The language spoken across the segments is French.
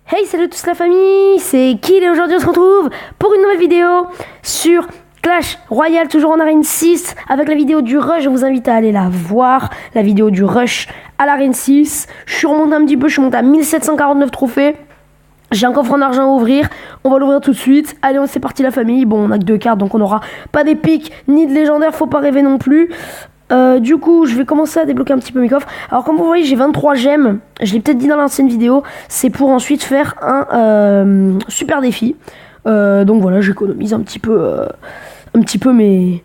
Hey, salut à tous la famille, c'est Kill et aujourd'hui on se retrouve pour une nouvelle vidéo sur Clash Royale, toujours en arène 6 avec la vidéo du rush. Je vous invite à aller la voir, la vidéo du rush à l'arène 6. Je suis remonté un petit peu, je suis monté à 1749 trophées. J'ai un coffre en argent à ouvrir, on va l'ouvrir tout de suite. Allez, c'est parti la famille. Bon, on a que 2 cartes donc on n'aura pas d'épique ni de légendaire, faut pas rêver non plus. Du coup, je vais commencer à débloquer un petit peu mes coffres. Alors, comme vous voyez, j'ai 23 gemmes. Je l'ai peut-être dit dans l'ancienne vidéo. C'est pour ensuite faire un super défi. Donc voilà, j'économise un petit peu mes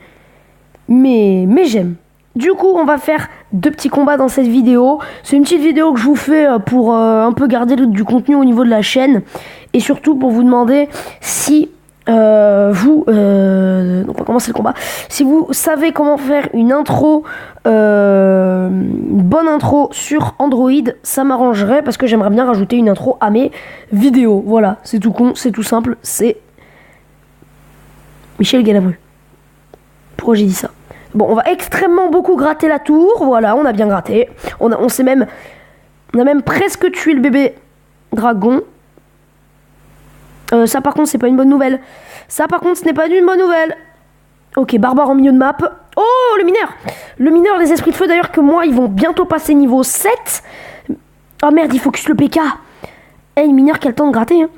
gemmes. Du coup, on va faire 2 petits combats dans cette vidéo. C'est une petite vidéo que je vous fais pour un peu garder du contenu au niveau de la chaîne. Et surtout pour vous demander si... donc on va commencer le combat. Si vous savez comment faire une intro, une bonne intro sur Android, ça m'arrangerait parce que j'aimerais bien rajouter une intro à mes vidéos. Voilà, c'est tout con, c'est tout simple, c'est Michel Galabru. Pourquoi j'ai dit ça? Bon, on va extrêmement beaucoup gratter la tour. Voilà, on a bien gratté. On a même presque tué le bébé dragon. Ça par contre c'est pas une bonne nouvelle. Ça par contre ce n'est pas une bonne nouvelle. Ok, barbare en milieu de map. Oh, le mineur. Le mineur, les esprits de feu d'ailleurs que moi ils vont bientôt passer niveau 7. Oh merde, il focus le PK. Eh, le mineur qui a le temps de gratter hein.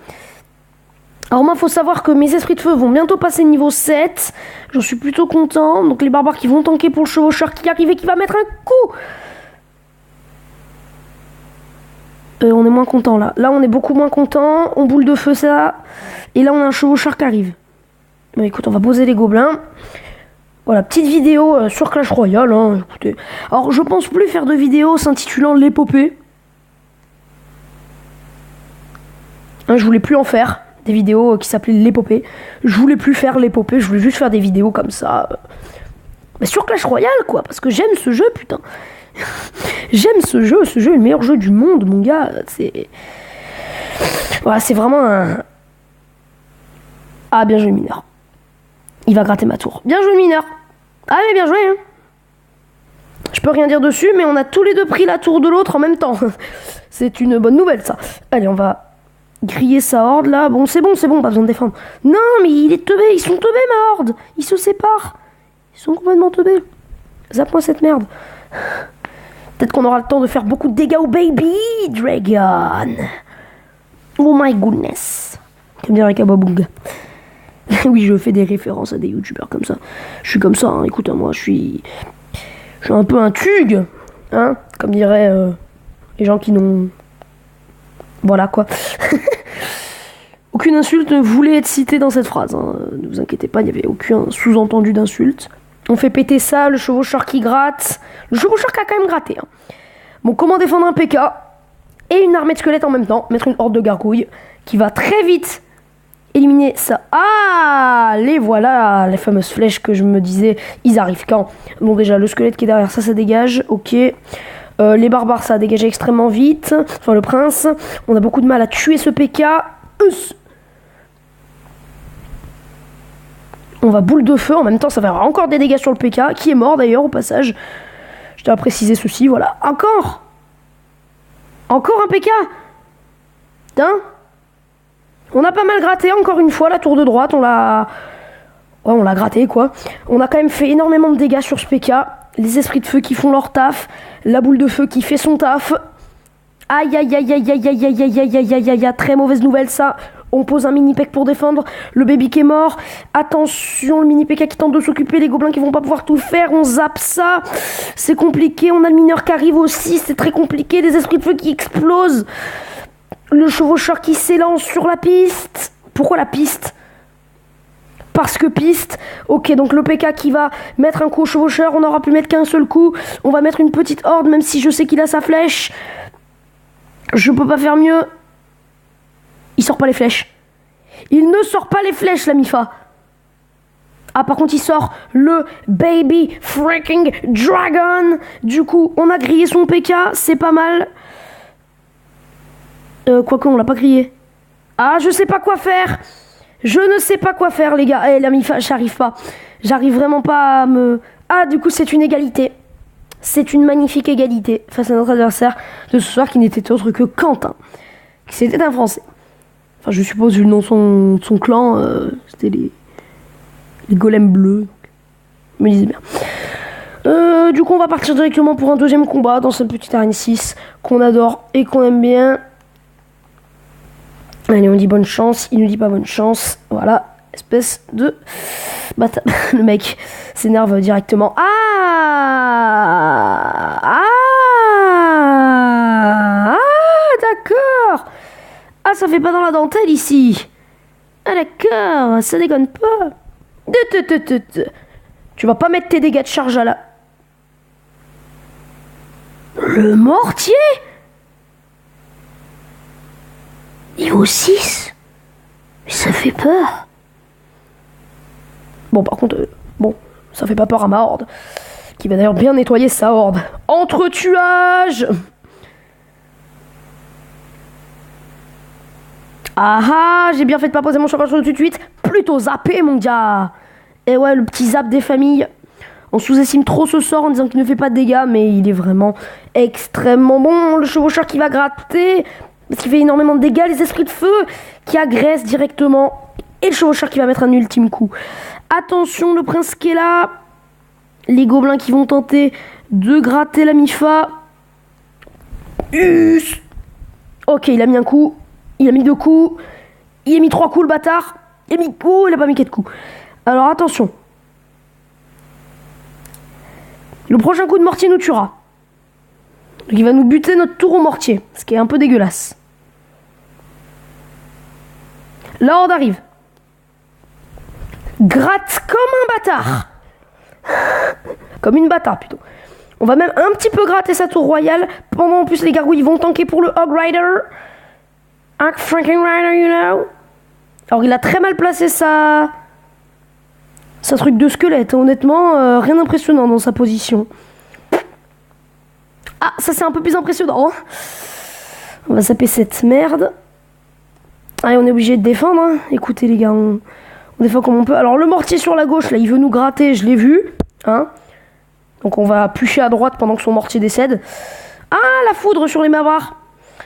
Alors moi faut savoir que mes esprits de feu vont bientôt passer niveau 7. J'en suis plutôt content. Donc les barbares qui vont tanker pour le chevaucheur qui arrive et qui va mettre un coup. On est moins content là. Là on est beaucoup moins content. On boule de feu ça. Et là on a un chevaucheur qui arrive. Bon écoute, on va poser les gobelins. Voilà, petite vidéo sur Clash Royale hein, écoutez. Alors je pense plus faire de vidéos s'intitulant l'épopée. Hein, je voulais plus en faire. Des vidéos qui s'appelaient l'épopée. Je voulais plus faire l'épopée. Je voulais juste faire des vidéos comme ça. Mais sur Clash Royale quoi. Parce que j'aime ce jeu putain. J'aime ce jeu est le meilleur jeu du monde, mon gars. C'est. Voilà, c'est vraiment un. Ah, bien joué, mineur. Il va gratter ma tour. Bien joué, mineur. Ah, mais bien joué, hein. Je peux rien dire dessus, mais on a tous les deux pris la tour de l'autre en même temps. C'est une bonne nouvelle, ça. Allez, on va griller sa horde, là. Bon, c'est bon, pas besoin de défendre. Non, mais il est teubé, ils sont teubés, ma horde. Ils se séparent. Ils sont complètement teubés. Zappe-moi cette merde. Peut-être qu'on aura le temps de faire beaucoup de dégâts au Baby Dragon. Oh my goodness. Comme dirait Kababung. Oui, je fais des références à des youtubeurs comme ça. Je suis comme ça, hein. Écoute, moi, je suis un peu un tug. Hein, comme diraient les gens qui n'ont... Voilà, quoi. Aucune insulte ne voulait être citée dans cette phrase. Hein. Ne vous inquiétez pas, il n'y avait aucun sous-entendu d'insulte. On fait péter ça, le chevaucheur qui gratte. Le chevaucheur qui a quand même gratté. Hein. Bon, comment défendre un PK et une armée de squelettes en même temps. Mettre une horde de gargouilles qui va très vite éliminer ça. Ah, les voilà, les fameuses flèches que je me disais, ils arrivent quand? Bon, déjà, le squelette qui est derrière, ça dégage. Ok. Les barbares, ça a dégagé extrêmement vite. Enfin, le prince. On a beaucoup de mal à tuer ce PK. On va boule de feu, en même temps ça va avoir encore des dégâts sur le PK, qui est mort d'ailleurs au passage. Je tiens à préciser ceci, voilà. Encore un PK. Putain. On a pas mal gratté encore une fois la tour de droite, on l'a gratté quoi. On a quand même fait énormément de dégâts sur ce PK. Les esprits de feu qui font leur taf, la boule de feu qui fait son taf. Aïe aïe aïe aïe aïe aïe aïe aïe aïe aïe aïe aïe, très mauvaise nouvelle ça. On pose un mini PK pour défendre. Le baby qui est mort. Attention, le mini PK qui tente de s'occuper. Les gobelins qui vont pas pouvoir tout faire. On zappe ça. C'est compliqué. On a le mineur qui arrive aussi. C'est très compliqué. Les esprits de feu qui explosent. Le chevaucheur qui s'élance sur la piste. Pourquoi la piste? Parce que piste. Ok, donc le PK qui va mettre un coup au chevaucheur. On n'aura pu mettre qu'un seul coup. On va mettre une petite horde, même si je sais qu'il a sa flèche. Je peux pas faire mieux. Il sort pas les flèches. Il ne sort pas les flèches, la Mifa. Ah, par contre, il sort le Baby Freaking Dragon. Du coup, on a grillé son PK. C'est pas mal. Quoique, on l'a pas grillé. Ah, je sais pas quoi faire. Je ne sais pas quoi faire, les gars. Eh, la Mifa, j'arrive pas. J'arrive vraiment pas à me... Ah, du coup, c'est une égalité. C'est une magnifique égalité face à notre adversaire de ce soir qui n'était autre que Quentin. C'était un Français. Enfin, je suppose, vu le nom de son clan, c'était les golems bleus. Je me disais bien. Du coup, on va partir directement pour un deuxième combat dans cette petite arène 6 qu'on adore et qu'on aime bien. Allez, on dit bonne chance. Il nous dit pas bonne chance. Voilà. Espèce de bâtard. Le mec s'énerve directement. D'accord. Ah, ça fait pas dans la dentelle ici. Ah, d'accord. Ça déconne pas. Tu vas pas mettre tes dégâts de charge à la... Le mortier Niveau 6. Mais ça fait peur. Bon, par contre, ça fait pas peur à ma horde. Qui va d'ailleurs bien nettoyer sa horde. Entretuage. Ah, j'ai bien fait de pas poser mon cheval sur le tout de suite. Plutôt zappé, mon gars. Et ouais, le petit zap des familles. On sous-estime trop ce sort en disant qu'il ne fait pas de dégâts, mais il est vraiment extrêmement bon. Le chevaucheur qui va gratter, parce qu'il fait énormément de dégâts. Les esprits de feu qui agressent directement. Et le chevaucheur qui va mettre un ultime coup. Attention, le prince qui est là. Les gobelins qui vont tenter de gratter la Mifa. Ok, il a mis un coup. Il a mis 2 coups. Il a mis 3 coups, le bâtard. Il a pas mis 4 coups. Alors attention. Le prochain coup de mortier nous tuera. Donc il va nous buter notre tour au mortier. Ce qui est un peu dégueulasse. La horde arrive. Gratte comme un bâtard. Comme une bâtard plutôt. On va même un petit peu gratter sa tour royale. Pendant en plus les gargouilles vont tanker pour le Hog Rider. Hog freaking Rider, you know. Alors il a très mal placé sa truc de squelette. Honnêtement, rien d'impressionnant dans sa position. Ah, ça c'est un peu plus impressionnant. On va zapper cette merde. Allez, on est obligé de défendre. Hein. Écoutez les gars, on défend comme on peut. Alors le mortier sur la gauche, là, il veut nous gratter, je l'ai vu. Hein. Donc on va pusher à droite pendant que son mortier décède. Ah, la foudre sur les mavards.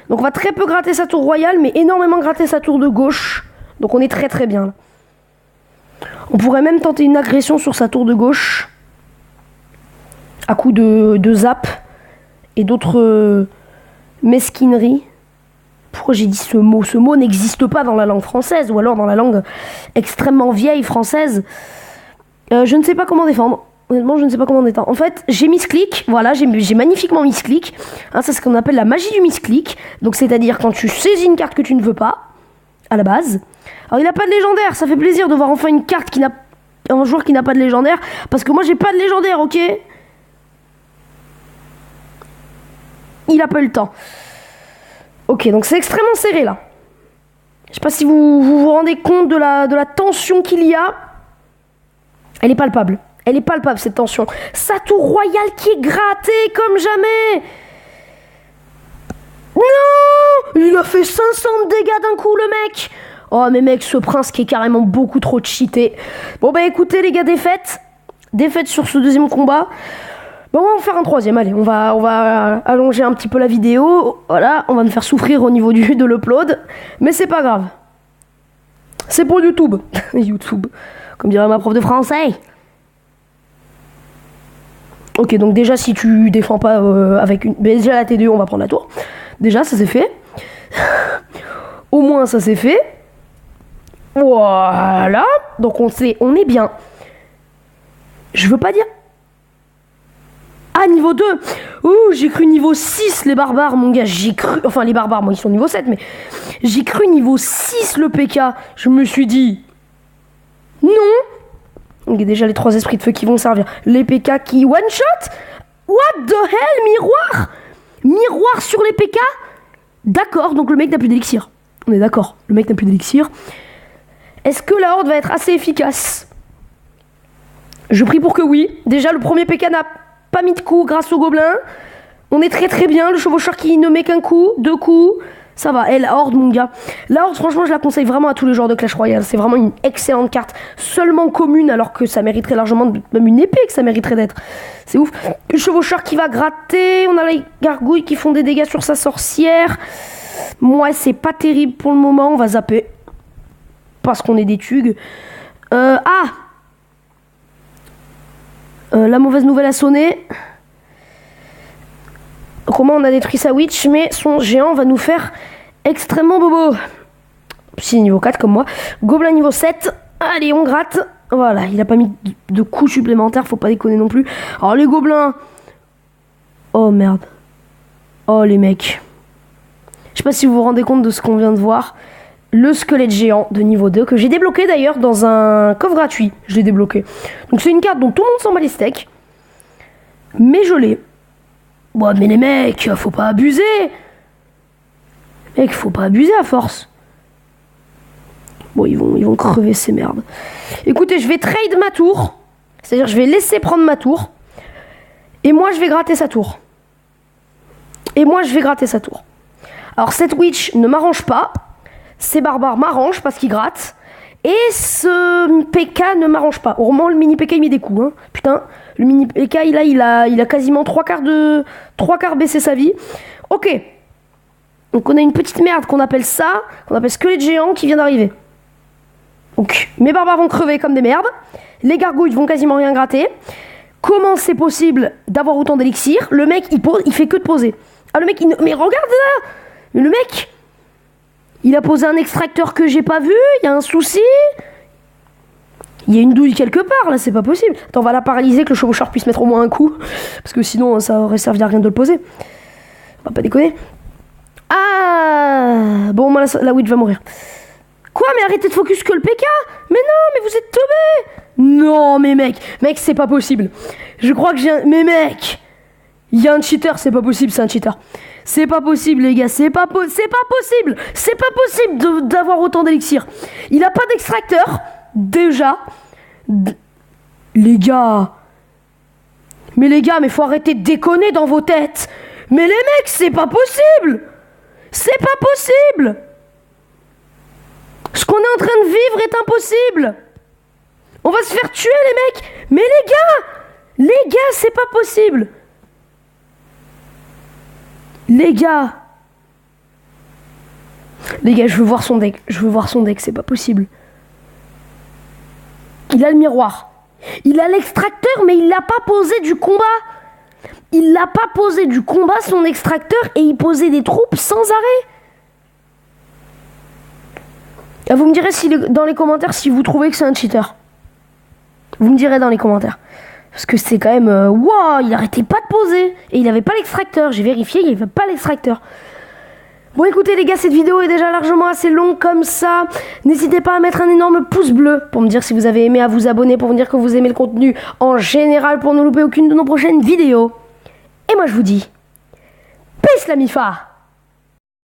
Donc on va très peu gratter sa tour royale, mais énormément gratter sa tour de gauche. Donc on est très très bien là. On pourrait même tenter une agression sur sa tour de gauche. À coup de zap. Et d'autres mesquineries. Pourquoi j'ai dit ce mot? Ce mot n'existe pas dans la langue française. Ou alors dans la langue extrêmement vieille française. Je ne sais pas comment défendre. Honnêtement, je ne sais pas comment défendre. En fait, j'ai misclick. Voilà, j'ai magnifiquement misclick. Hein, c'est ce qu'on appelle la magie du misclick. Donc c'est-à-dire quand tu saisis une carte que tu ne veux pas. À la base. Alors il n'a pas de légendaire. Ça fait plaisir de voir enfin une carte qui n'a... Un joueur qui n'a pas de légendaire. Parce que moi j'ai pas de légendaire, ok? Il a pas eu le temps. Ok, donc c'est extrêmement serré là. Je sais pas si vous rendez compte de la tension qu'il y a. Elle est palpable. Elle est palpable cette tension. Sa tour royale qui est grattée comme jamais. Non! Il a fait 500 de dégâts d'un coup le mec. Oh mais mec, ce prince qui est carrément beaucoup trop cheaté. Bon bah écoutez les gars, défaite. Défaite sur ce deuxième combat. Bon, on va en faire un troisième, allez, on va allonger un petit peu la vidéo. Voilà, on va me faire souffrir au niveau de l'upload. Mais c'est pas grave. C'est pour YouTube. YouTube, comme dirait ma prof de français. Ok, donc déjà, si tu défends pas avec une... Mais déjà, la T2, on va prendre la tour. Déjà, ça c'est fait. Au moins, ça c'est fait. Voilà. Donc, on est bien. Je veux pas dire... Ah, niveau 2. Ouh, j'ai cru niveau 6, les barbares, mon gars. J'ai cru... Enfin, les barbares, moi, ils sont niveau 7, mais... J'ai cru niveau 6, le PK. Je me suis dit... Non. Il y a déjà les 3 esprits de feu qui vont servir. Les PK qui one-shot. What the hell, miroir. Miroir sur les PK. D'accord, donc le mec n'a plus d'élixir. On est d'accord, le mec n'a plus d'élixir. Est-ce que la horde va être assez efficace? Je prie pour que oui. Déjà, le premier PK n'a pas mis de coup grâce au gobelin. On est très très bien. Le chevaucheur qui ne met qu'un coup, 2 coups. Ça va. Et la horde, mon gars. La horde, franchement, je la conseille vraiment à tous les joueurs de Clash Royale. C'est vraiment une excellente carte. Seulement commune, alors que ça mériterait largement, même une épée que ça mériterait d'être. C'est ouf. Le chevaucheur qui va gratter. On a les gargouilles qui font des dégâts sur sa sorcière. Moi, c'est pas terrible pour le moment. On va zapper. Parce qu'on est des tugs. La mauvaise nouvelle a sonné. Comment on a détruit sa witch, mais son géant va nous faire extrêmement bobo. Psy niveau 4 comme moi. Gobelin niveau 7. Allez, on gratte. Voilà, il a pas mis de coups supplémentaires, faut pas déconner non plus. Alors les gobelins. Oh merde. Oh les mecs. Je sais pas si vous vous rendez compte de ce qu'on vient de voir. Le squelette géant de niveau 2 que j'ai débloqué d'ailleurs dans un coffre gratuit. Je l'ai débloqué. Donc c'est une carte dont tout le monde s'en bat les steaks. Mais je l'ai. Bon, mais les mecs, faut pas abuser. Mec, faut pas abuser à force. Bon, ils vont crever ces merdes. Écoutez, je vais trade ma tour. C'est-à-dire, je vais laisser prendre ma tour. Et moi, je vais gratter sa tour. Alors, cette witch ne m'arrange pas. Ces barbares m'arrangent parce qu'ils grattent. Et ce PK ne m'arrange pas. Heureusement, le mini PK, il met des coups. Hein. Putain, le mini PK, il a quasiment 3 quarts baissé sa vie. Ok. Donc, on a une petite merde qu'on appelle squelette géant qui vient d'arriver. Donc, mes barbares vont crever comme des merdes. Les gargouilles vont quasiment rien gratter. Comment c'est possible d'avoir autant d'élixir? Le mec, il fait que de poser. Ah, le mec, mais regarde là! Mais le mec, il a posé un extracteur que j'ai pas vu. Il y a un souci. Il y a une douille quelque part, là, c'est pas possible. Attends, on va la paralyser, que le chevaucheur puisse mettre au moins un coup. Parce que sinon, ça aurait servi à rien de le poser. On va pas déconner. Ah! Bon, moi, la witch va mourir. Quoi? Mais arrêtez de focus que le PK! Mais non, mais vous êtes tombés! Non, mais mec, c'est pas possible. Je crois que j'ai un... Mais mec! Il y a un cheater, c'est pas possible, c'est un cheater. C'est pas possible, les gars, c'est pas possible! C'est pas possible d'avoir autant d'élixir. Il a pas d'extracteur, déjà. Les gars... Mais faut arrêter de déconner dans vos têtes! Mais les mecs, c'est pas possible! C'est pas possible! Ce qu'on est en train de vivre est impossible. On va se faire tuer, les mecs. Mais les gars, c'est pas possible. Les gars, je veux voir son deck. C'est pas possible. Il a le miroir. Il a l'extracteur, mais il l'a pas posé du combat. Son extracteur, et il posait des troupes sans arrêt. Vous me direz dans les commentaires si vous trouvez que c'est un cheater. Vous me direz dans les commentaires. Parce que c'est quand même... Wow, il arrêtait pas de poser. Et il avait pas l'extracteur. J'ai vérifié, il avait pas l'extracteur. Bon, écoutez les gars, cette vidéo est déjà largement assez longue comme ça. N'hésitez pas à mettre un énorme pouce bleu pour me dire si vous avez aimé, à vous abonner pour me dire que vous aimez le contenu en général pour ne louper aucune de nos prochaines vidéos. Et moi je vous dis... Peace la mifa.